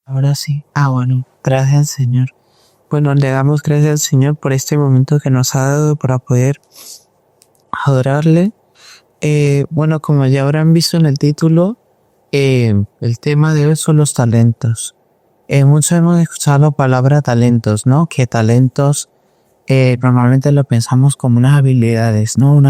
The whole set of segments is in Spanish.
Ahora sí. Bueno, gracias al Señor. Bueno, le damos gracias al Señor por este momento que nos ha dado para poder adorarle. Bueno, como ya habrán visto en el título, el tema de hoy son los talentos. Muchos hemos escuchado la palabra talentos, ¿no? Que talentos normalmente lo pensamos como unas habilidades, ¿no?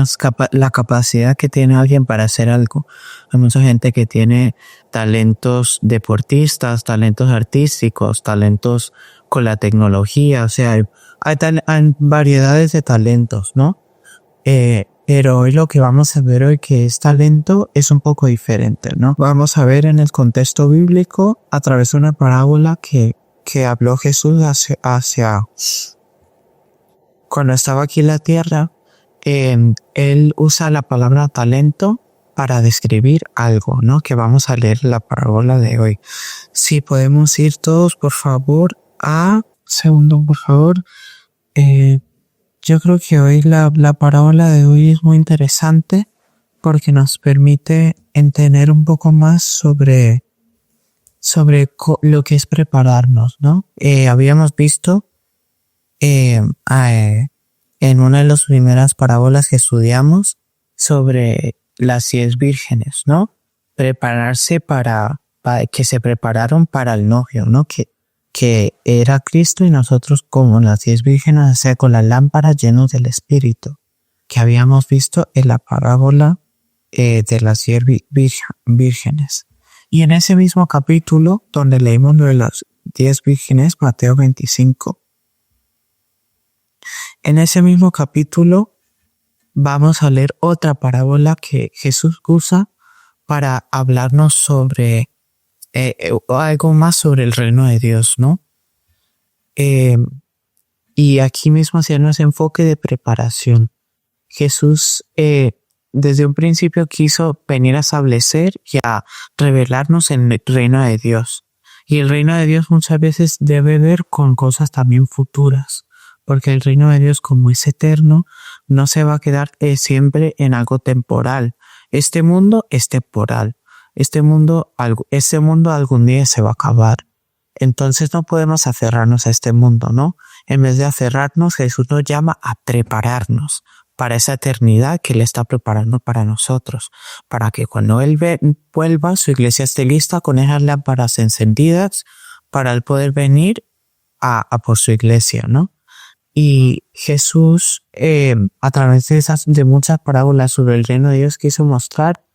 La capacidad que tiene alguien para hacer algo. Hay mucha gente que tiene talentos deportistas, talentos artísticos, talentos con la tecnología, o sea, hay variedades de talentos, ¿no? Pero hoy lo que vamos a ver hoy que es talento es un poco diferente, ¿no? Vamos a ver en el contexto bíblico a través de una parábola que habló Jesús hacia cuando estaba aquí en la tierra. Él usa la palabra talento para describir algo, ¿no? Que vamos a leer la parábola de hoy. Si podemos ir todos, por favor, segundo, por favor. Yo creo que hoy la parábola de hoy es muy interesante porque nos permite entender un poco más sobre lo que es prepararnos, ¿no? Habíamos visto en una de las primeras parábolas que estudiamos sobre las 10 vírgenes, ¿no? Prepararse para que se prepararon para el novio, ¿no? Que era Cristo y nosotros como las 10 vírgenes, o sea, con las lámparas llenos del Espíritu, que habíamos visto en la parábola de las 10 vírgenes. Y en ese mismo capítulo, donde leímos lo de las 10 vírgenes, Mateo 25, en ese mismo capítulo vamos a leer otra parábola que Jesús usa para hablarnos sobre algo más sobre el reino de Dios, ¿no? Y aquí mismo hacernos enfoque de preparación. Jesús desde un principio quiso venir a establecer y a revelarnos en el reino de Dios. Y el reino de Dios muchas veces debe ver con cosas también futuras, porque el reino de Dios, como es eterno, no se va a quedar siempre en algo temporal. Este mundo es temporal. Este mundo algún día se va a acabar. Entonces no podemos aferrarnos a este mundo, ¿no? En vez de aferrarnos, Jesús nos llama a prepararnos para esa eternidad que Él está preparando para nosotros, para que cuando Él vuelva, su iglesia esté lista con esas lámparas encendidas para Él poder venir a por su iglesia, ¿no? Y Jesús, a través de muchas parábolas sobre el reino de Dios, quiso mostrar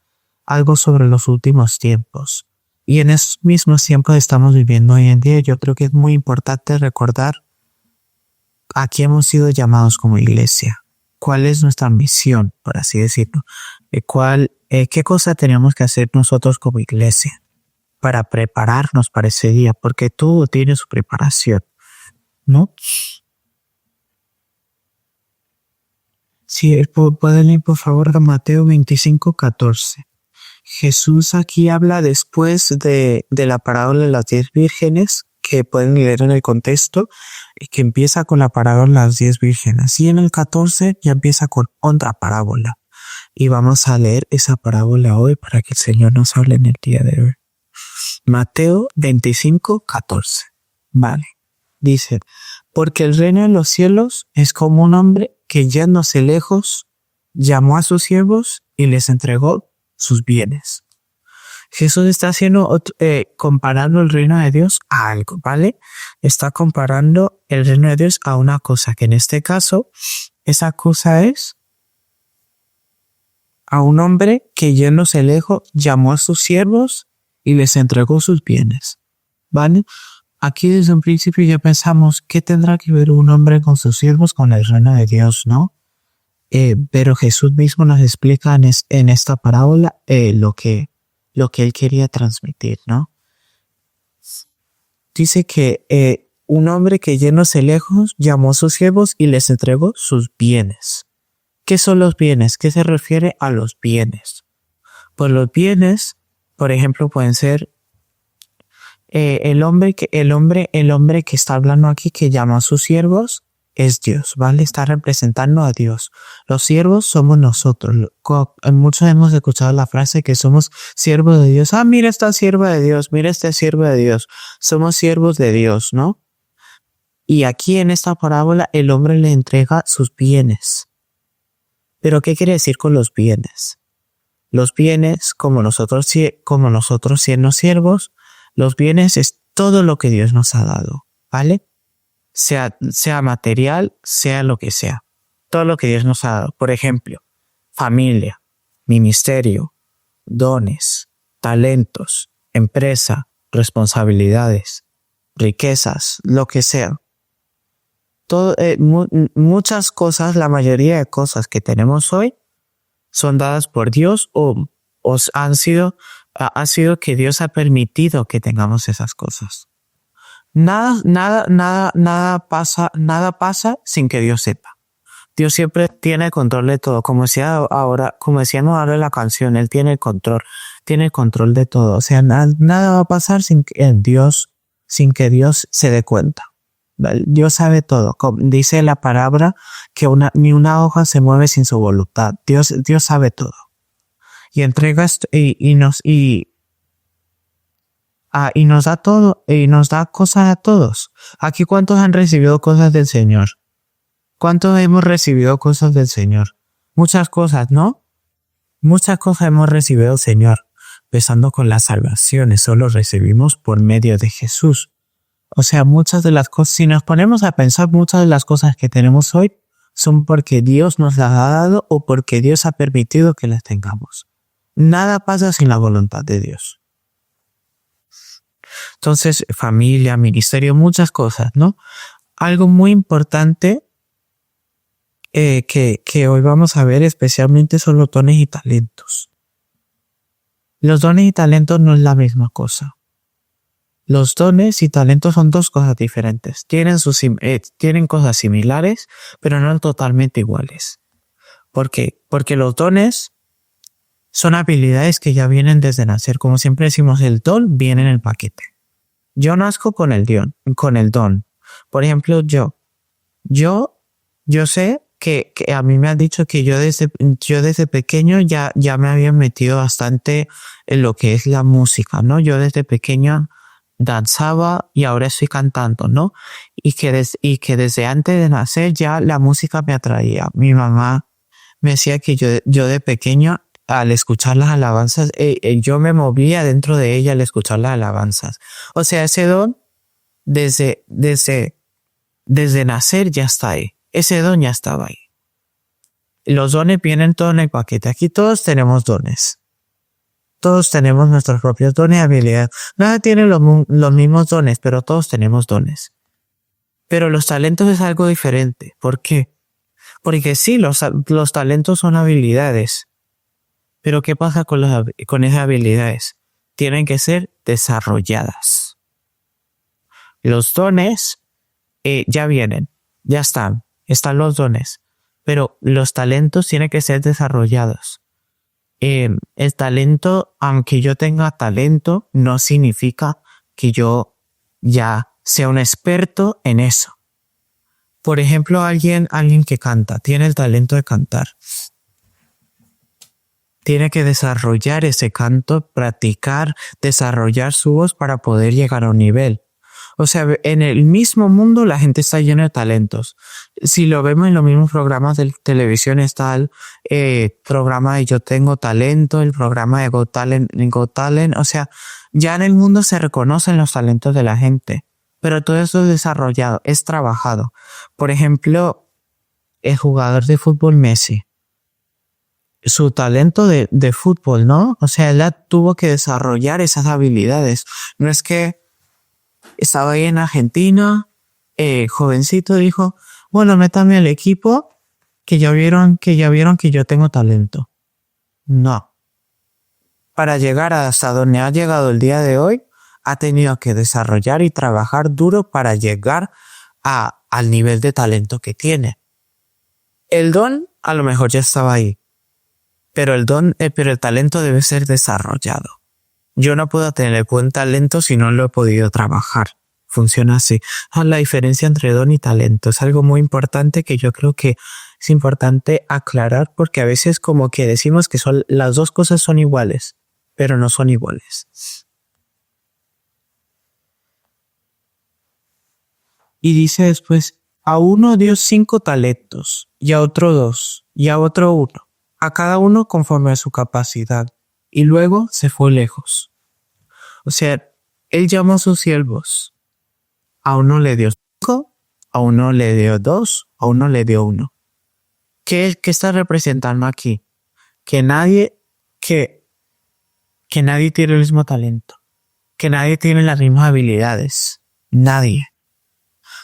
algo sobre los últimos tiempos. Y en esos mismos tiempos estamos viviendo hoy en día. Yo creo que es muy importante recordar a qué hemos sido llamados como iglesia. ¿Cuál es nuestra misión, por así decirlo? ¿Qué cosa tenemos que hacer nosotros como iglesia para prepararnos para ese día? Porque todo tiene su preparación, ¿no? Sí, pueden ir por favor a Mateo 25:14. Jesús aquí habla después de la parábola de las 10 vírgenes, que pueden leer en el contexto, y que empieza con la parábola de las 10 vírgenes. Y en el 14 ya empieza con otra parábola. Y vamos a leer esa parábola hoy para que el Señor nos hable en el día de hoy. Mateo 25:14. Vale. Dice, porque el reino de los cielos es como un hombre que yéndose lejos, llamó a sus siervos y les entregó sus bienes. Jesús está comparando el reino de Dios a algo, ¿vale? Está comparando el reino de Dios a una cosa, que en este caso, esa cosa es a un hombre que yéndose lejos, llamó a sus siervos y les entregó sus bienes, ¿vale? Aquí desde un principio ya pensamos, ¿qué tendrá que ver un hombre con sus siervos con el reino de Dios, no? Pero Jesús mismo nos explica en esta parábola lo que Él quería transmitir, ¿no? Dice que un hombre que yéndose lejos llamó a sus siervos y les entregó sus bienes. ¿Qué son los bienes? ¿Qué se refiere a los bienes? Pues los bienes, por ejemplo, pueden ser el hombre que está hablando aquí, que llama a sus siervos, es Dios, ¿vale? Está representando a Dios. Los siervos somos nosotros. Muchos hemos escuchado la frase que somos siervos de Dios. Mira esta sierva de Dios, mira este siervo de Dios. Somos siervos de Dios, ¿no? Y aquí en esta parábola el hombre le entrega sus bienes. ¿Pero qué quiere decir con los bienes? Los bienes, como nosotros siendo siervos, los bienes es todo lo que Dios nos ha dado, ¿vale? Sea material, sea lo que sea. Todo lo que Dios nos ha dado. Por ejemplo, familia, ministerio, dones, talentos, empresa, responsabilidades, riquezas, lo que sea. Muchas cosas, la mayoría de cosas que tenemos hoy son dadas por Dios o ha sido que Dios ha permitido que tengamos esas cosas. Nada pasa sin que Dios sepa. Dios siempre tiene el control de todo. Como decíamos ahora en la canción, Él tiene el control de todo. O sea, nada va a pasar sin que Dios se dé cuenta. Dios sabe todo. Dice la palabra que ni una hoja se mueve sin su voluntad. Dios sabe todo. Y entrega esto y nos da todo, y nos da cosas a todos. Aquí, ¿cuántos han recibido cosas del Señor? ¿Cuántos hemos recibido cosas del Señor? Muchas cosas, ¿no? Muchas cosas hemos recibido del Señor. Empezando con la salvación, eso lo recibimos por medio de Jesús. O sea, muchas de las cosas, si nos ponemos a pensar, muchas de las cosas que tenemos hoy son porque Dios nos las ha dado o porque Dios ha permitido que las tengamos. Nada pasa sin la voluntad de Dios. Entonces, familia, ministerio, muchas cosas, ¿no? Algo muy importante que hoy vamos a ver especialmente son los dones y talentos. Los dones y talentos no es la misma cosa. Los dones y talentos son dos cosas diferentes. Tienen cosas similares, pero no totalmente iguales. ¿Por qué? Porque los dones son habilidades que ya vienen desde nacer. Como siempre decimos, el don viene en el paquete. Yo nazco con el don. Por ejemplo, yo sé que a mí me han dicho que yo desde pequeño ya me había metido bastante en lo que es la música, ¿no? Yo desde pequeño danzaba y ahora estoy cantando, ¿no? Y que desde antes de nacer ya la música me atraía. Mi mamá me decía que yo de pequeño, al escuchar las alabanzas, yo me movía dentro de ella al escuchar las alabanzas. O sea, ese don desde nacer ya está ahí. Ese don ya estaba ahí. Los dones vienen todos en el paquete. Aquí todos tenemos dones. Todos tenemos nuestros propios dones y habilidades. Nadie tiene los mismos dones, pero todos tenemos dones. Pero los talentos es algo diferente. ¿Por qué? Porque sí, los talentos son habilidades. Pero ¿qué pasa con esas habilidades? Tienen que ser desarrolladas. Los dones ya vienen, ya están los dones. Pero los talentos tienen que ser desarrollados. El talento, aunque yo tenga talento, no significa que yo ya sea un experto en eso. Por ejemplo, alguien que canta, tiene el talento de cantar. Tiene que desarrollar ese canto, practicar, desarrollar su voz para poder llegar a un nivel. O sea, en el mismo mundo la gente está llena de talentos. Si lo vemos en los mismos programas de televisión está el programa de Yo Tengo Talento, el programa de Got Talent. O sea, ya en el mundo se reconocen los talentos de la gente. Pero todo eso es desarrollado, es trabajado. Por ejemplo, el jugador de fútbol Messi. Su talento de fútbol, ¿no? O sea, él tuvo que desarrollar esas habilidades. No es que estaba ahí en Argentina, jovencito, dijo, bueno, métame al equipo que ya vieron que yo tengo talento. No. Para llegar hasta donde ha llegado el día de hoy, ha tenido que desarrollar y trabajar duro para llegar al nivel de talento que tiene. El don a lo mejor ya estaba ahí, pero el talento debe ser desarrollado. Yo no puedo tener buen talento si no lo he podido trabajar funciona así. La diferencia entre don y talento es algo muy importante que yo creo que es importante aclarar, porque a veces como que decimos que las dos cosas son iguales, pero no son iguales. Y dice después, a uno dio 5 talentos, y a otro 2, y a otro 1, a cada uno conforme a su capacidad. Y luego se fue lejos. O sea, él llamó a sus siervos. A uno le dio 5, a uno le dio 2, a uno le dio 1. ¿Qué está representando aquí? Que nadie tiene el mismo talento. Que nadie tiene las mismas habilidades. Nadie.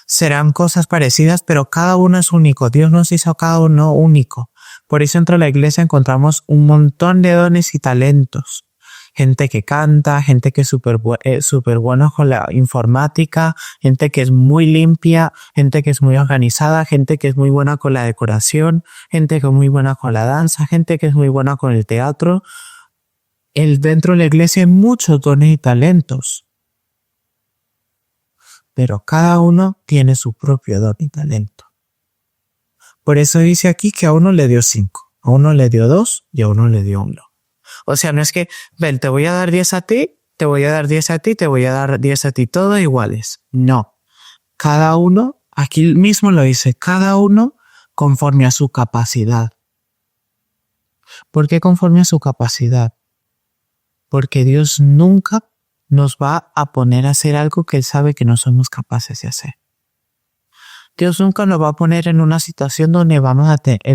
Serán cosas parecidas, pero cada uno es único. Dios nos hizo a cada uno único. Por eso entre la iglesia encontramos un montón de dones y talentos. Gente que canta, gente que es súper buena con la informática, gente que es muy limpia, gente que es muy organizada, gente que es muy buena con la decoración, gente que es muy buena con la danza, gente que es muy buena con el teatro. Dentro de la iglesia hay muchos dones y talentos. Pero cada uno tiene su propio don y talento. Por eso dice aquí que a uno le dio 5, a uno le dio 2 y a uno le dio 1. O sea, no es que, ven, te voy a dar 10 a ti, te voy a dar 10 a ti, te voy a dar 10 a ti, todos iguales. No. Cada uno, aquí mismo lo dice, cada uno conforme a su capacidad. ¿Por qué conforme a su capacidad? Porque Dios nunca nos va a poner a hacer algo que Él sabe que no somos capaces de hacer. Dios nunca nos va a poner en una situación donde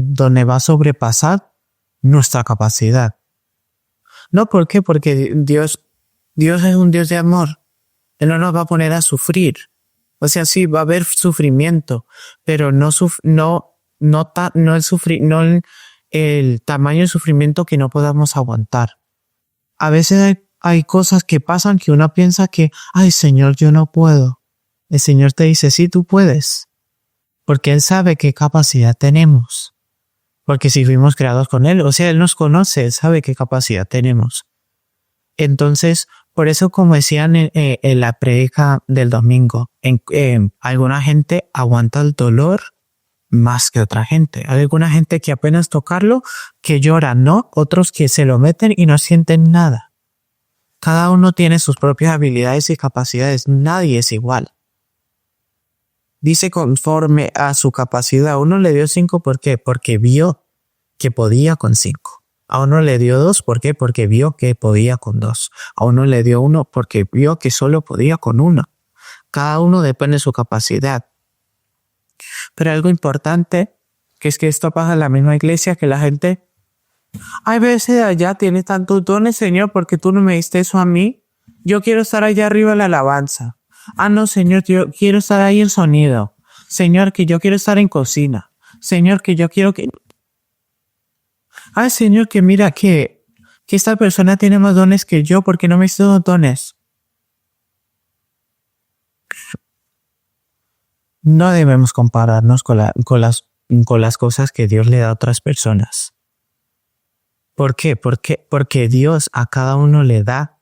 donde va a sobrepasar nuestra capacidad. No, ¿por qué? Porque Dios es un Dios de amor. Él no nos va a poner a sufrir. O sea, sí, va a haber sufrimiento, pero no el tamaño del sufrimiento que no podamos aguantar. A veces hay cosas que pasan que uno piensa que, ay, Señor, yo no puedo. El Señor te dice, sí, tú puedes. Porque Él sabe qué capacidad tenemos. Porque si fuimos creados con Él, o sea, Él nos conoce, Él sabe qué capacidad tenemos. Entonces, por eso, como decían en la prédica del domingo, alguna gente aguanta el dolor más que otra gente. Hay alguna gente que apenas tocarlo, que llora, ¿no? Otros que se lo meten y no sienten nada. Cada uno tiene sus propias habilidades y capacidades. Nadie es igual. Dice conforme a su capacidad. A uno le dio 5, ¿por qué? Porque vio que podía con 5. A uno le dio 2, ¿por qué? Porque vio que podía con 2. A uno le dio 1 porque vio que solo podía con 1. Cada uno depende de su capacidad. Pero algo importante, que es que esto pasa en la misma iglesia, que la gente, hay veces allá tiene tantos dones, Señor, porque tú no me diste eso a mí. Yo quiero estar allá arriba en la alabanza. No, Señor, yo quiero estar ahí en sonido. Señor, que yo quiero estar en cocina. Señor, que yo quiero que... Señor, que mira que esta persona tiene más dones que yo, porque no me diste los dones. No debemos compararnos con las cosas que Dios le da a otras personas. ¿Por qué? Porque Dios a cada uno le da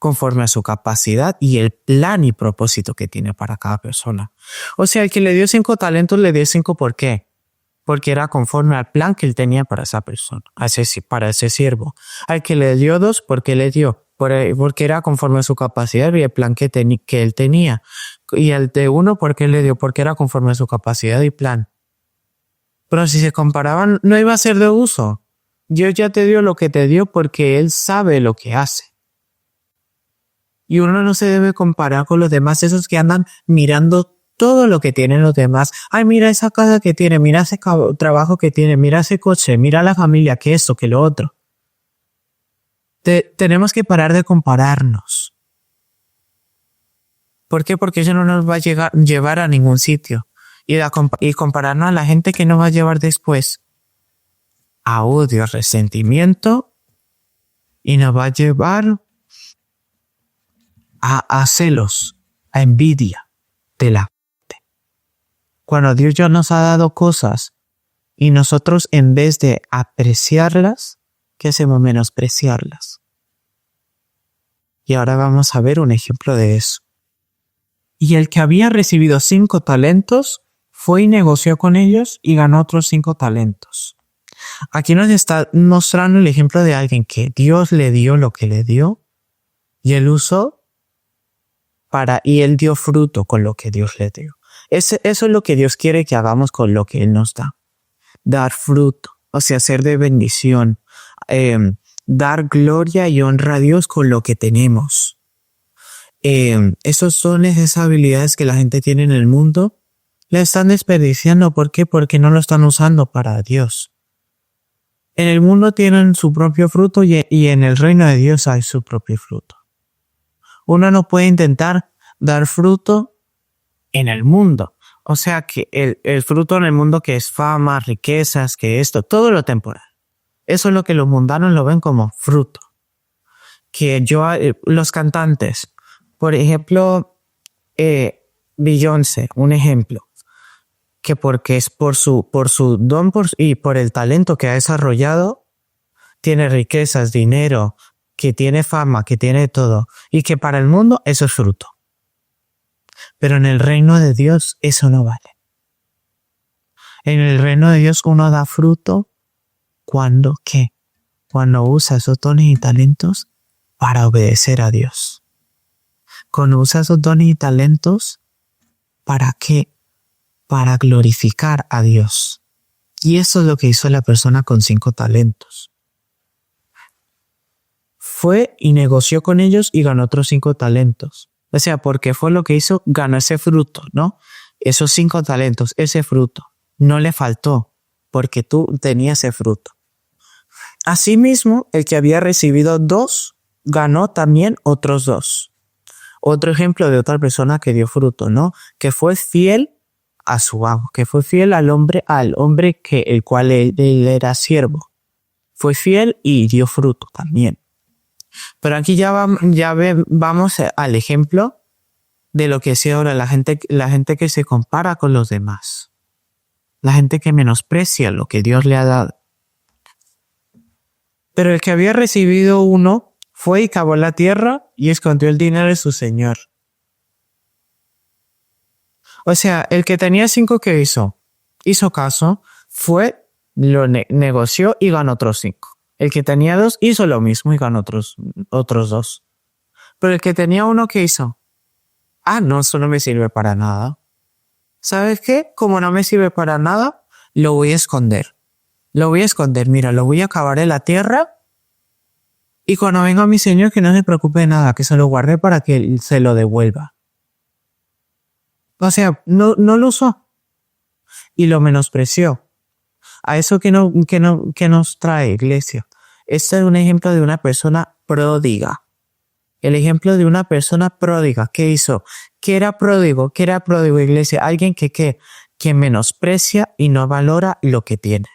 conforme a su capacidad y el plan y propósito que tiene para cada persona. O sea, el que le dio 5 talentos, le dio 5, ¿por qué? Porque era conforme al plan que él tenía para esa persona, para ese siervo. Al que le dio 2, ¿por qué le dio? Porque era conforme a su capacidad y el plan que él tenía. Y al de 1, ¿por qué le dio? Porque era conforme a su capacidad y plan. Pero si se comparaban, no iba a ser de uso. Dios ya te dio lo que te dio porque Él sabe lo que hace. Y uno no se debe comparar con los demás, esos que andan mirando todo lo que tienen los demás. Ay, mira esa casa que tiene, mira ese trabajo que tiene, mira ese coche, mira la familia, que esto, que lo otro. Tenemos que parar de compararnos. ¿Por qué? Porque eso no nos va a llevar a ningún sitio. Y compararnos a la gente que nos va a llevar después a odio, resentimiento, y nos va a llevar a celos, a envidia de la gente. Cuando Dios ya nos ha dado cosas y nosotros, en vez de apreciarlas, ¿qué hacemos? Menospreciarlas. Y ahora vamos a ver un ejemplo de eso. Y el que había recibido 5 talentos fue y negoció con ellos y ganó otros 5 talentos. Aquí nos está mostrando el ejemplo de alguien que Dios le dio lo que le dio y él usó y él dio fruto con lo que Dios le dio. Eso es lo que Dios quiere que hagamos con lo que Él nos da. Dar fruto, o sea, ser de bendición, dar gloria y honra a Dios con lo que tenemos. Esos son esas habilidades que la gente tiene en el mundo. La están desperdiciando. ¿Por qué? Porque no lo están usando para Dios. En el mundo tienen su propio fruto y en el reino de Dios hay su propio fruto. Uno no puede intentar dar fruto en el mundo. O sea que el fruto en el mundo que es fama, riquezas, que esto, todo lo temporal. Eso es lo que los mundanos lo ven como fruto. Los cantantes, por ejemplo, Beyoncé, un ejemplo, que porque es por su don y por el talento que ha desarrollado, tiene riquezas, dinero, que tiene fama, que tiene todo, y que para el mundo eso es fruto. Pero en el reino de Dios eso no vale. En el reino de Dios uno da fruto cuando usa esos dones y talentos para obedecer a Dios. Cuando usa esos dones y talentos, ¿para qué? Para glorificar a Dios. Y eso es lo que hizo la persona con 5 talentos. Fue y negoció con ellos y ganó otros 5 talentos. O sea, porque fue lo que hizo, ganó ese fruto, ¿no? Esos 5 talentos, ese fruto. No le faltó, porque tú tenías ese fruto. Asimismo, el que había recibido 2, ganó también otros 2. Otro ejemplo de otra persona que dio fruto, ¿no? Que fue fiel a su amo, que fue fiel al hombre el cual él era siervo. Fue fiel y dio fruto también. Pero aquí vamos al ejemplo de lo que es ahora la gente que se compara con los demás. La gente que menosprecia lo que Dios le ha dado. Pero el que había recibido 1 fue y cavó la tierra y escondió el dinero de su señor. O sea, el que tenía 5, ¿qué hizo? Hizo caso, fue, lo negoció y ganó otros 5. El que tenía 2 hizo lo mismo y ganó otros 2. Pero el que tenía 1, ¿qué hizo? No, eso no me sirve para nada. ¿Sabes qué? Como no me sirve para nada, lo voy a esconder. Mira, lo voy a cavar en la tierra y cuando venga mi señor que no se preocupe de nada, que se lo guarde para que él se lo devuelva. O sea, no lo usó y lo menospreció. A eso que nos trae, iglesia. Este es un ejemplo de una persona pródiga. El ejemplo de una persona pródiga. ¿Qué hizo? ¿Qué era pródigo, iglesia? Alguien que menosprecia y no valora lo que tiene.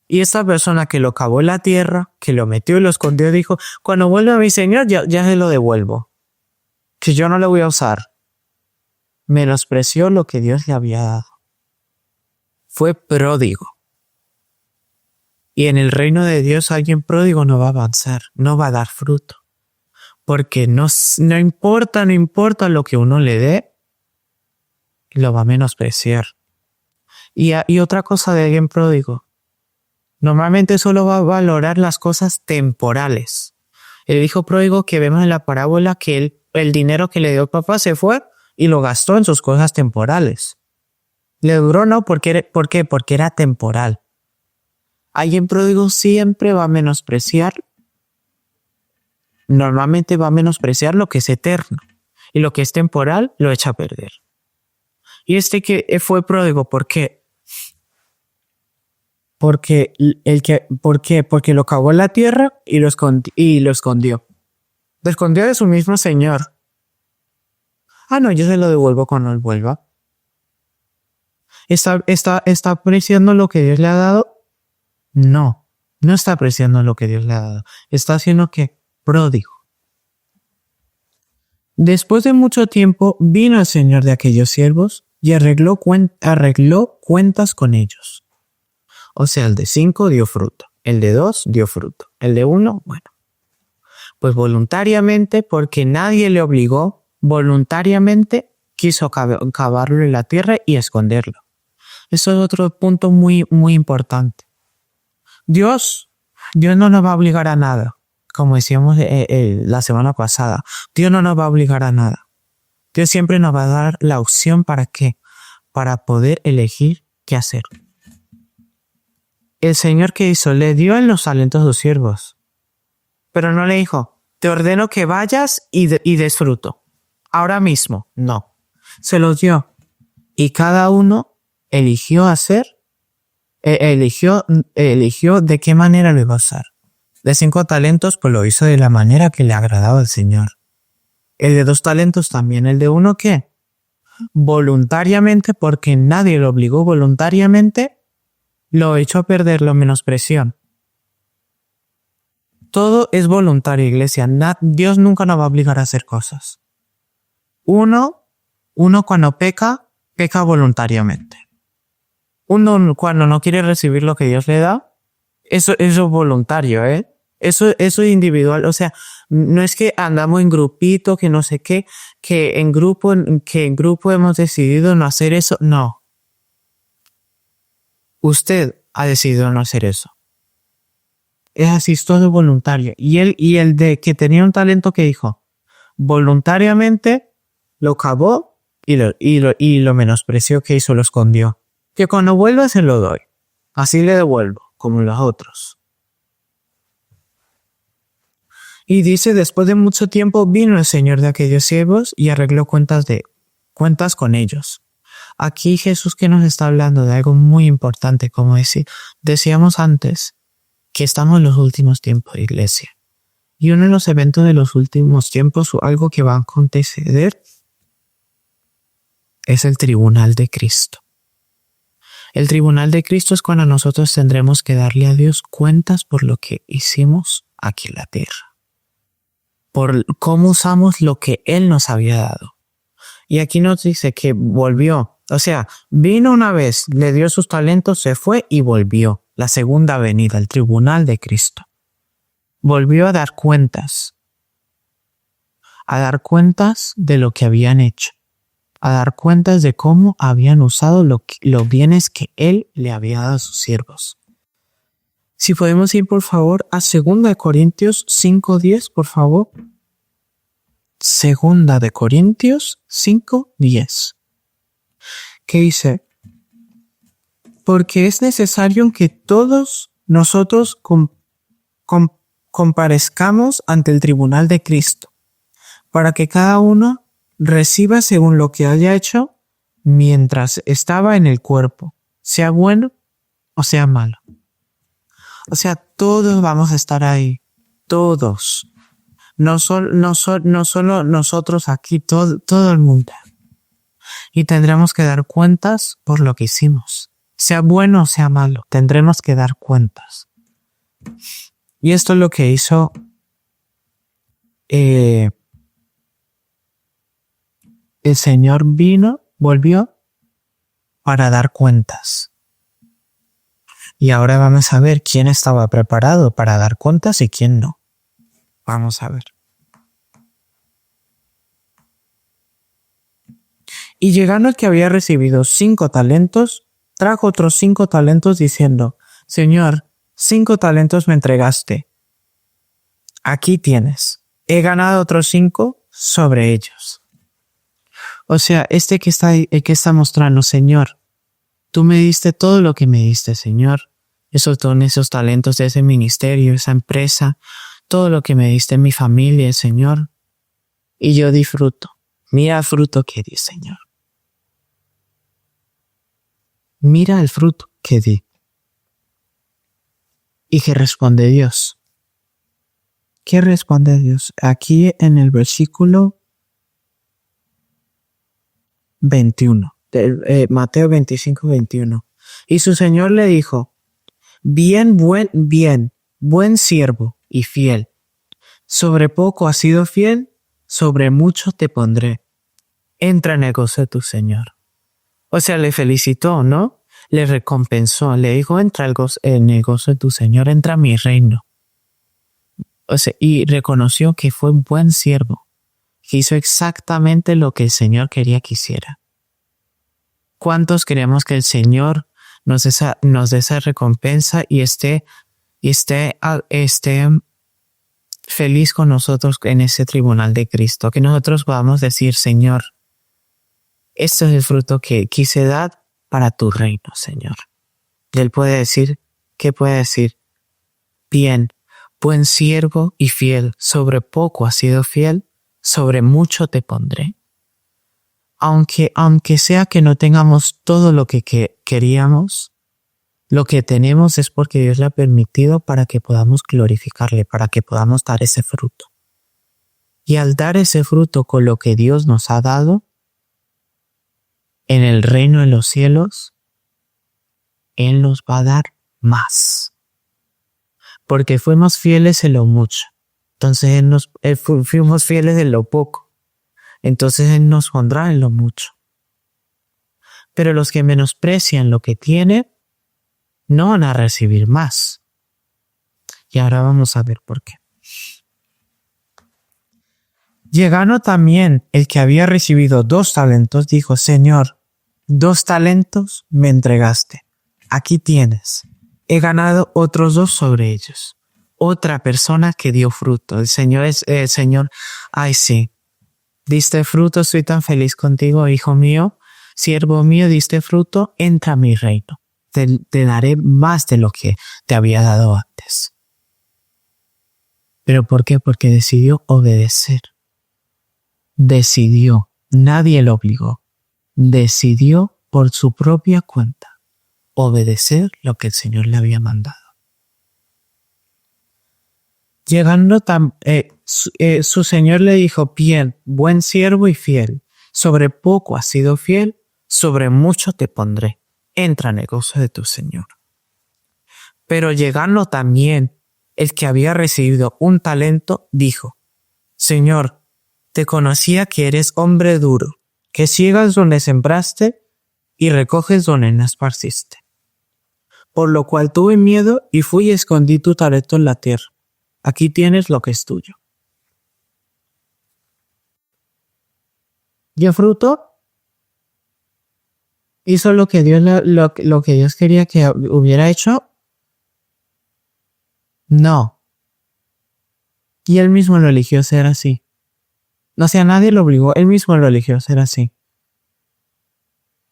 Y esta persona que lo cavó en la tierra, que lo metió y lo escondió, dijo, cuando vuelva mi señor ya se lo devuelvo. Que yo no lo voy a usar. Menospreció lo que Dios le había dado. Fue pródigo. Y en el reino de Dios alguien pródigo no va a avanzar, no va a dar fruto. Porque no importa lo que uno le dé, lo va a menospreciar. Y otra cosa de alguien pródigo, normalmente solo va a valorar las cosas temporales. El hijo pródigo que vemos en la parábola, que el dinero que le dio el papá se fue y lo gastó en sus cosas temporales. Le duró, ¿no? ¿Por qué? Porque era temporal. Alguien pródigo siempre va a menospreciar. Normalmente va a menospreciar lo que es eterno. Y lo que es temporal lo echa a perder. Y este que fue pródigo, ¿por qué? ¿Por qué? Porque lo cavó en la tierra y lo escondió. Lo escondió de su mismo señor. No, yo se lo devuelvo cuando él vuelva. ¿Está apreciando lo que Dios le ha dado? No está apreciando lo que Dios le ha dado. Está haciendo ¿qué? Pródigo. Después de mucho tiempo vino el señor de aquellos siervos y arregló cuentas con ellos. O sea, el de 5 dio fruto, el de 2 dio fruto, el de 1, bueno. Pues voluntariamente, porque nadie le obligó, voluntariamente quiso cavarlo en la tierra y esconderlo. Eso es otro punto muy, muy importante. Dios no nos va a obligar a nada. Como decíamos la semana pasada, Dios no nos va a obligar a nada. Dios siempre nos va a dar la opción ¿para qué? Para poder elegir qué hacer. El Señor que hizo, le dio en los talentos a sus siervos, pero no le dijo, te ordeno que vayas y des fruto. Ahora mismo, no. Se los dio. Y cada uno eligió hacer, eligió de qué manera lo iba a usar. De 5 talentos, pues lo hizo de la manera que le agradaba al Señor. El de 2 talentos también. El de 1, ¿qué? Voluntariamente, porque nadie lo obligó voluntariamente, lo echó a perder, lo menospreció. Todo es voluntario, iglesia. Dios nunca nos va a obligar a hacer cosas. Uno cuando peca voluntariamente. Uno cuando no quiere recibir lo que Dios le da, eso es voluntario, Eso es individual. O sea, no es que andamos en grupito, que no sé qué, que en grupo hemos decidido no hacer eso. No. Usted ha decidido no hacer eso. Es así, es todo voluntario. Y el de que tenía un talento, que dijo, voluntariamente lo cavó y lo menospreció, que hizo, lo escondió. Que cuando vuelva se lo doy. Así le devuelvo, como los otros. Y dice, después de mucho tiempo vino el Señor de aquellos siervos y arregló cuentas con ellos. Aquí Jesús que nos está hablando de algo muy importante, como decíamos antes, que estamos en los últimos tiempos, iglesia. Y uno de los eventos de los últimos tiempos, o algo que va a acontecer, es el tribunal de Cristo. El tribunal de Cristo es cuando nosotros tendremos que darle a Dios cuentas por lo que hicimos aquí en la tierra. Por cómo usamos lo que Él nos había dado. Y aquí nos dice que volvió. O sea, vino una vez, le dio sus talentos, se fue y volvió. La segunda venida, el tribunal de Cristo. Volvió a dar cuentas. A dar cuentas de lo que habían hecho. A dar cuentas de cómo habían usado los bienes que Él le había dado a sus siervos. Si podemos ir, por favor, a 2 Corintios 5:10, por favor. 2 Corintios 5:10. ¿Qué dice? Porque es necesario que todos nosotros comparezcamos ante el tribunal de Cristo, para que cada uno reciba según lo que haya hecho mientras estaba en el cuerpo, sea bueno o sea malo. O sea, todos vamos a estar ahí, todos. No solo nosotros aquí, todo el mundo. Y tendremos que dar cuentas por lo que hicimos. Sea bueno o sea malo, tendremos que dar cuentas. Y esto es lo que hizo el Señor volvió para dar cuentas. Y ahora vamos a ver quién estaba preparado para dar cuentas y quién no. Vamos a ver. Y llegando el que había recibido 5 talentos, trajo otros 5 talentos diciendo, Señor, 5 talentos me entregaste. Aquí tienes. He ganado otros 5 sobre ellos. O sea, que está mostrando, Señor, tú me diste todo lo que me diste, Señor. Esos dones, esos talentos de ese ministerio, esa empresa, todo lo que me diste en mi familia, Señor. Y yo disfruto. Mira el fruto que di, Señor. Mira el fruto que di. ¿Y qué responde Dios? ¿Qué responde Dios? Aquí en el versículo 21, Mateo 25:21. Y su Señor le dijo, buen siervo y fiel. Sobre poco has sido fiel, sobre mucho te pondré. Entra en el gozo de tu Señor. O sea, le felicitó, ¿no? Le recompensó, le dijo, entra en el gozo de tu Señor, entra a mi reino. O sea, y reconoció que fue un buen siervo, que hizo exactamente lo que el Señor quería que hiciera. ¿Cuántos queremos que el Señor nos dé esa recompensa y esté feliz con nosotros en ese tribunal de Cristo? Que nosotros podamos decir, Señor, este es el fruto que quise dar para tu reino, Señor. Y Él puede decir, ¿qué puede decir? Bien, buen siervo y fiel, sobre poco has sido fiel, sobre mucho te pondré. Aunque sea que no tengamos todo lo que queríamos, lo que tenemos es porque Dios le ha permitido para que podamos glorificarle, para que podamos dar ese fruto. Y al dar ese fruto con lo que Dios nos ha dado, en el reino de los cielos, Él nos va a dar más. Porque fuimos fieles en lo mucho. Entonces fuimos fieles en lo poco. Entonces Él nos pondrá en lo mucho. Pero los que menosprecian lo que tienen, no van a recibir más. Y ahora vamos a ver por qué. Llegando también el que había recibido 2 talentos, dijo, Señor, 2 talentos me entregaste. Aquí tienes. He ganado otros 2 sobre ellos. Otra persona que dio fruto. El Señor, ay sí, diste fruto, estoy tan feliz contigo, hijo mío, siervo mío, diste fruto, entra a mi reino. Te daré más de lo que te había dado antes. ¿Pero por qué? Porque decidió obedecer. Decidió, nadie lo obligó. Decidió por su propia cuenta obedecer lo que el Señor le había mandado. Llegando su Señor le dijo, bien, buen siervo y fiel, sobre poco has sido fiel, sobre mucho te pondré. Entra en el gozo de tu Señor. Pero llegando también el que había recibido 1 talento, dijo, Señor, te conocía que eres hombre duro, que ciegas donde sembraste y recoges donde no esparciste. Por lo cual tuve miedo y fui y escondí tu talento en la tierra. Aquí tienes lo que es tuyo. ¿Dio fruto? ¿Hizo lo que Dios quería que hubiera hecho? No. Y Él mismo lo eligió ser así. O sea, nadie lo obligó, Él mismo lo eligió ser así.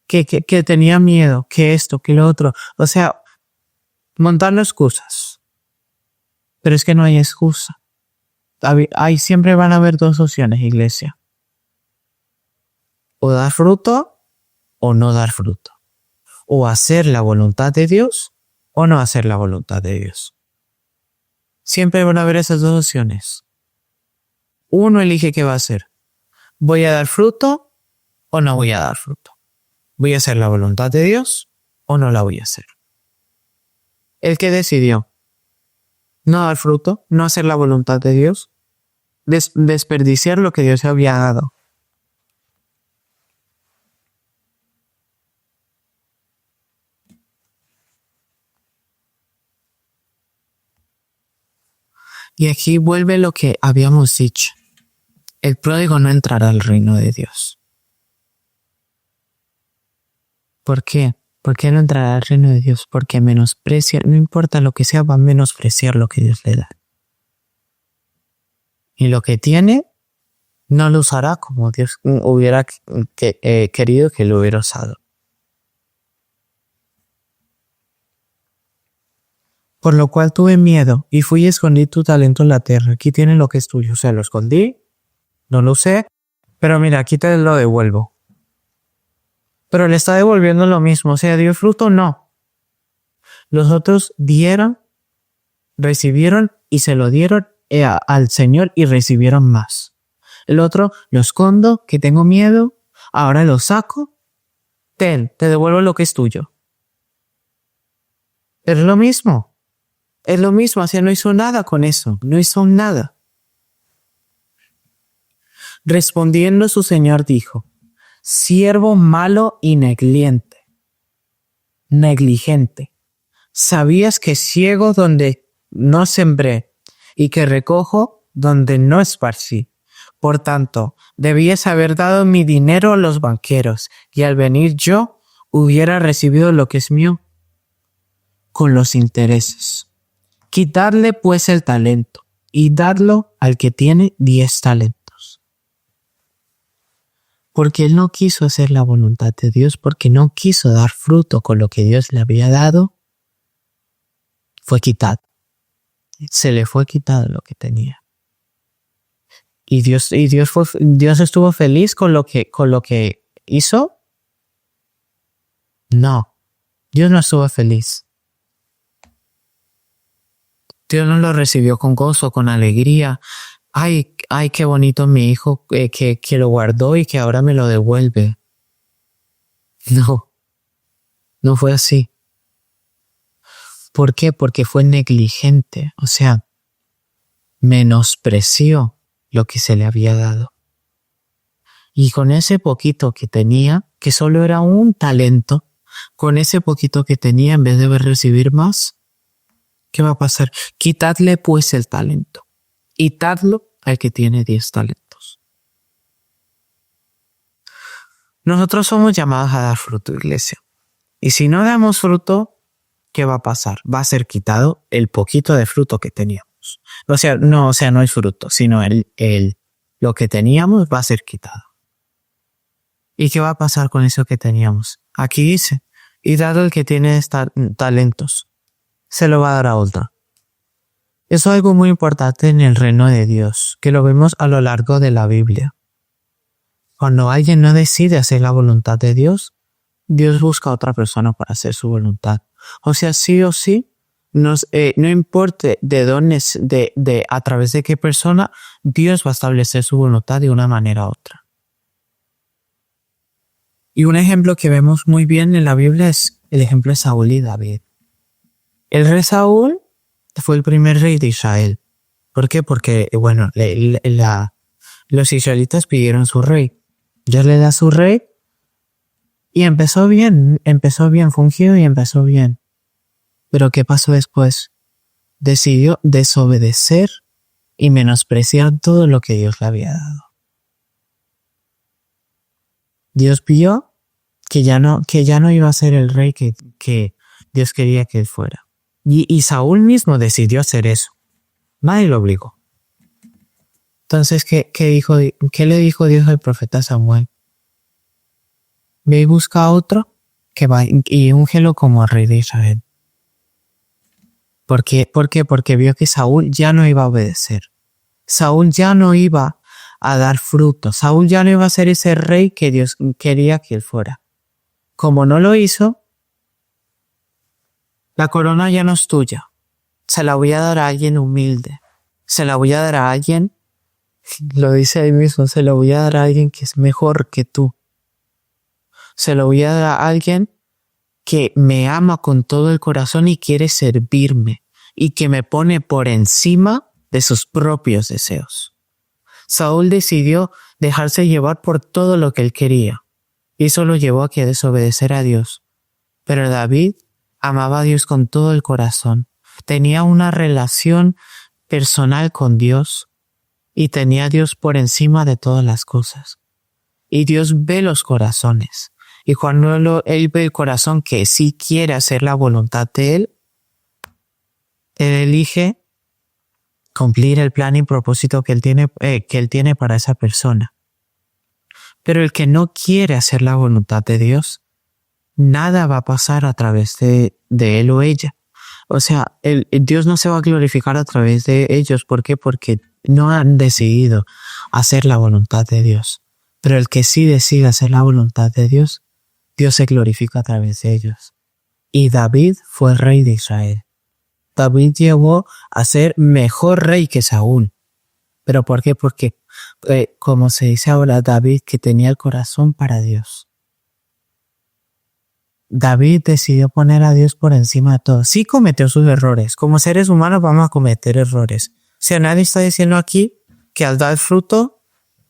Que tenía miedo, que esto, que lo otro. O sea, montando excusas. Pero es que no hay excusa. Siempre van a haber 2 opciones, iglesia. O dar fruto o no dar fruto. O hacer la voluntad de Dios o no hacer la voluntad de Dios. Siempre van a haber esas 2 opciones. Uno elige qué va a hacer. ¿Voy a dar fruto o no voy a dar fruto? ¿Voy a hacer la voluntad de Dios o no la voy a hacer? El que decidió no dar fruto, no hacer la voluntad de Dios, desperdiciar lo que Dios le había dado. Y aquí vuelve lo que habíamos dicho. El pródigo no entrará al reino de Dios. ¿Por qué? ¿Por qué no entrará al reino de Dios? Porque menosprecia, no importa lo que sea, va a menospreciar lo que Dios le da. Y lo que tiene, no lo usará como Dios hubiera querido que lo hubiera usado. Por lo cual tuve miedo y fui y escondí tu talento en la tierra. Aquí tienes lo que es tuyo. O sea, lo escondí, no lo usé, pero mira, aquí te lo devuelvo. Pero le está devolviendo lo mismo. O sea, ¿dio fruto? No. Los otros recibieron y se lo dieron al Señor y recibieron más. El otro, lo escondo, que tengo miedo, ahora lo saco, te devuelvo lo que es tuyo. Pero es lo mismo. Es lo mismo, o sea, no hizo nada con eso, no hizo nada. Respondiendo su señor dijo, siervo malo y negligente. ¿Sabías que ciego donde no sembré y que recojo donde no esparcí? Por tanto, debías haber dado mi dinero a los banqueros, y al venir yo hubiera recibido lo que es mío con los intereses. Quitadle pues el talento y dadlo al que tiene 10 talentos. Porque él no quiso hacer la voluntad de Dios, porque no quiso dar fruto con lo que Dios le había dado, fue quitado. Se le fue quitado lo que tenía. Y Dios estuvo feliz con lo que hizo. No, Dios no estuvo feliz. Dios no lo recibió con gozo, con alegría. Ay, qué bonito mi hijo que lo guardó y que ahora me lo devuelve. No fue así. ¿Por qué? Porque fue negligente, o sea, menospreció lo que se le había dado. Y con ese poquito que tenía, que solo era un talento, con ese poquito que tenía, en vez de recibir más, ¿qué va a pasar? Quitadle pues el talento y dadlo al que tiene 10 talentos. Nosotros somos llamados a dar fruto, iglesia. Y si no damos fruto, ¿qué va a pasar? Va a ser quitado el poquito de fruto que teníamos. O sea, no es fruto, sino lo que teníamos va a ser quitado. ¿Y qué va a pasar con eso que teníamos? Aquí dice, y dado el que tiene talentos, se lo va a dar a otro. Eso es algo muy importante en el reino de Dios, que lo vemos a lo largo de la Biblia. Cuando alguien no decide hacer la voluntad de Dios, Dios busca a otra persona para hacer su voluntad. O sea, sí o sí, no importa de dónde, a través de qué persona, Dios va a establecer su voluntad de una manera u otra. Y un ejemplo que vemos muy bien en la Biblia es el ejemplo de Saúl y David. El rey Saúl fue el primer rey de Israel. ¿Por qué? Porque, bueno, los israelitas pidieron su rey. Dios le da su rey y empezó bien, fungió y empezó bien. Pero ¿qué pasó después? Decidió desobedecer y menospreciar todo lo que Dios le había dado. Dios vio que ya no iba a ser el rey que Dios quería que él fuera. Y Saúl mismo decidió hacer eso. Nadie lo obligó. Entonces, ¿qué le dijo Dios al profeta Samuel? Ve y busca a otro que va y úngelo como rey de Israel. ¿Por qué? Porque vio que Saúl ya no iba a obedecer. Saúl ya no iba a dar fruto. Saúl ya no iba a ser ese rey que Dios quería que él fuera. Como no lo hizo, la corona ya no es tuya. Se la voy a dar a alguien humilde. Se la voy a dar a alguien, lo dice ahí mismo, se la voy a dar a alguien que es mejor que tú. Se la voy a dar a alguien que me ama con todo el corazón y quiere servirme y que me pone por encima de sus propios deseos. Saúl decidió dejarse llevar por todo lo que él quería y eso lo llevó a que desobedeciera a Dios. Pero David amaba a Dios con todo el corazón. Tenía una relación personal con Dios y tenía a Dios por encima de todas las cosas. Y Dios ve los corazones. Y cuando él ve el corazón que sí quiere hacer la voluntad de él elige cumplir el plan y propósito que él tiene para esa persona. Pero el que no quiere hacer la voluntad de Dios, nada va a pasar a través de él o ella. O sea, Dios no se va a glorificar a través de ellos. ¿Por qué? Porque no han decidido hacer la voluntad de Dios. Pero el que sí decide hacer la voluntad de Dios, Dios se glorifica a través de ellos. Y David fue el rey de Israel. David llegó a ser mejor rey que Saúl. ¿Pero por qué? Porque, como se dice ahora, David que tenía el corazón para Dios. David decidió poner a Dios por encima de todo. Sí cometió sus errores. Como seres humanos vamos a cometer errores. Si a nadie está diciendo aquí que al dar fruto,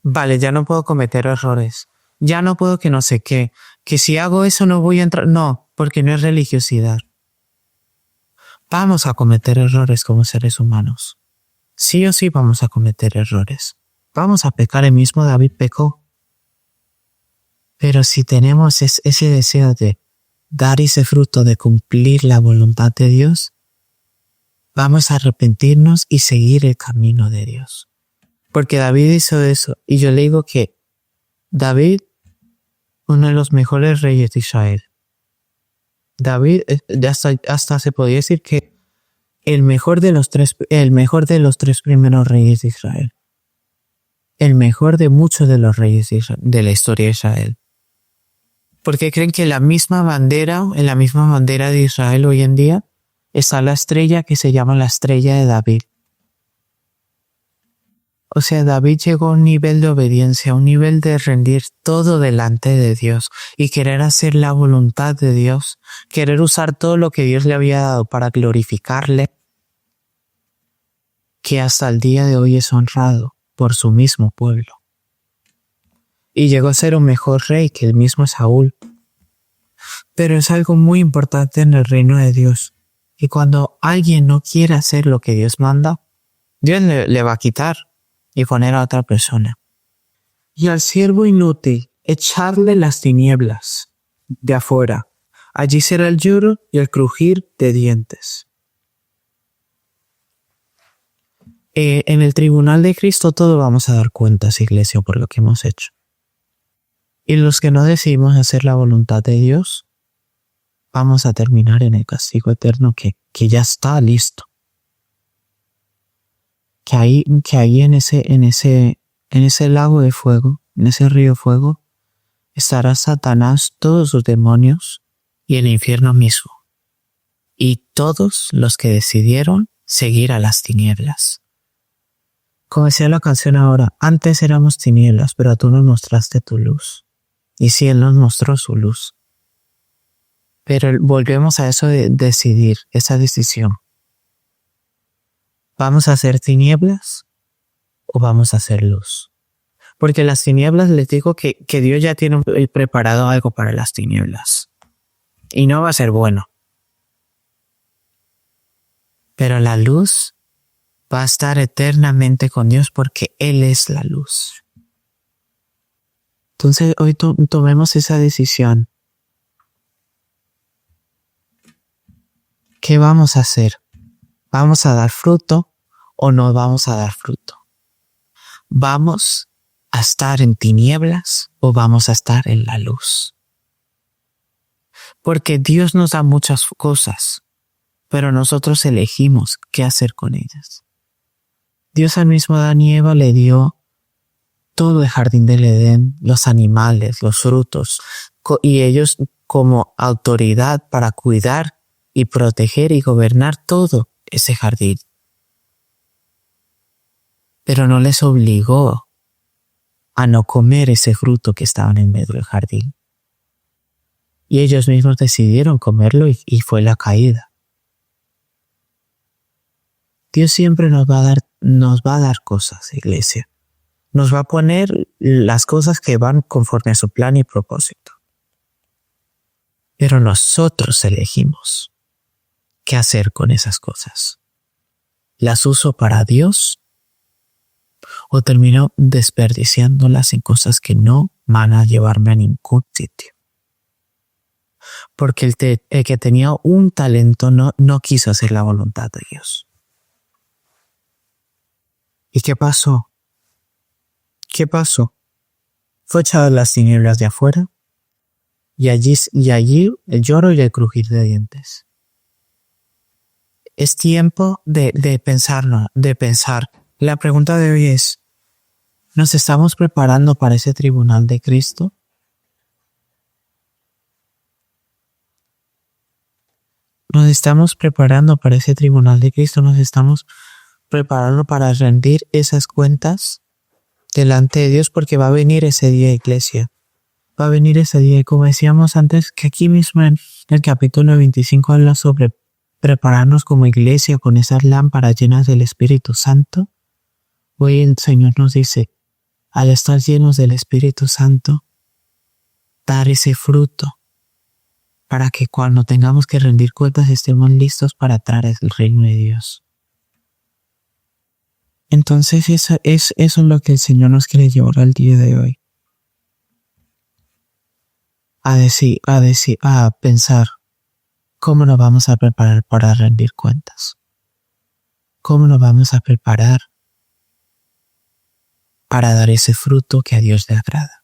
vale, ya no puedo cometer errores. Ya no puedo que no sé qué. Que si hago eso no voy a entrar. No, porque no es religiosidad. Vamos a cometer errores como seres humanos. Sí o sí vamos a cometer errores. vamos a pecar, el mismo David pecó. Pero si tenemos ese deseo de dar ese fruto, de cumplir la voluntad de Dios, vamos a arrepentirnos y seguir el camino de Dios. Porque David hizo eso, y yo le digo que David, uno de los mejores reyes de Israel. David, hasta se podría decir que el mejor de los tres primeros reyes de Israel. El mejor de muchos de los reyes de la historia de Israel. Porque creen que en la misma bandera de Israel hoy en día está la estrella que se llama la estrella de David. O sea, David llegó a un nivel de obediencia, a un nivel de rendir todo delante de Dios y querer hacer la voluntad de Dios, querer usar todo lo que Dios le había dado para glorificarle, que hasta el día de hoy es honrado por su mismo pueblo. Y llegó a ser un mejor rey que el mismo Saúl. Pero es algo muy importante en el reino de Dios. Y cuando alguien no quiere hacer lo que Dios manda, Dios le va a quitar y poner a otra persona. Y al siervo inútil, echarle las tinieblas de afuera. Allí será el lloro y el crujir de dientes. En el tribunal de Cristo todos vamos a dar cuentas, iglesia, por lo que hemos hecho. Y los que no decidimos hacer la voluntad de Dios, vamos a terminar en el castigo eterno que ya está listo. Que ahí en ese lago de fuego, en ese río de fuego, estará Satanás, todos sus demonios y el infierno mismo. Y todos los que decidieron seguir a las tinieblas. Como decía la canción ahora, antes éramos tinieblas, pero tú nos mostraste tu luz. Y sí, Él nos mostró su luz. Pero volvemos a eso de decidir, esa decisión. ¿Vamos a hacer tinieblas o vamos a hacer luz? Porque las tinieblas, les digo que Dios ya tiene preparado algo para las tinieblas. Y no va a ser bueno. Pero la luz va a estar eternamente con Dios porque Él es la luz. Entonces hoy tomemos esa decisión. ¿Qué vamos a hacer? ¿Vamos a dar fruto o no vamos a dar fruto? ¿Vamos a estar en tinieblas o vamos a estar en la luz? Porque Dios nos da muchas cosas, pero nosotros elegimos qué hacer con ellas. Dios al mismo Adán y Eva le dio todo el jardín del Edén, los animales, los frutos, y ellos como autoridad para cuidar y proteger y gobernar todo ese jardín. Pero no les obligó a no comer ese fruto que estaba en el medio del jardín. Y ellos mismos decidieron comerlo y fue la caída. Dios siempre nos va a dar cosas, iglesia. Nos va a poner las cosas que van conforme a su plan y propósito. Pero nosotros elegimos qué hacer con esas cosas. ¿Las uso para Dios? ¿O termino desperdiciándolas en cosas que no van a llevarme a ningún sitio? Porque el que tenía un talento no quiso hacer la voluntad de Dios. ¿Y qué pasó? ¿Qué pasó? Fue echado a las tinieblas de afuera y allí el lloro y el crujir de dientes. Es tiempo de pensar. La pregunta de hoy es, ¿nos estamos preparando para ese tribunal de Cristo? ¿Nos estamos preparando para ese tribunal de Cristo? ¿Nos estamos preparando para rendir esas cuentas delante de Dios? Porque va a venir ese día, iglesia. Va a venir ese día. Y como decíamos antes, que aquí mismo en el capítulo 25 habla sobre prepararnos como iglesia con esas lámparas llenas del Espíritu Santo. Hoy el Señor nos dice, al estar llenos del Espíritu Santo, dar ese fruto para que cuando tengamos que rendir cuentas estemos listos para traer el reino de Dios. Entonces eso es lo que el Señor nos quiere llevar al día de hoy. A pensar cómo nos vamos a preparar para rendir cuentas. Cómo nos vamos a preparar para dar ese fruto que a Dios le agrada.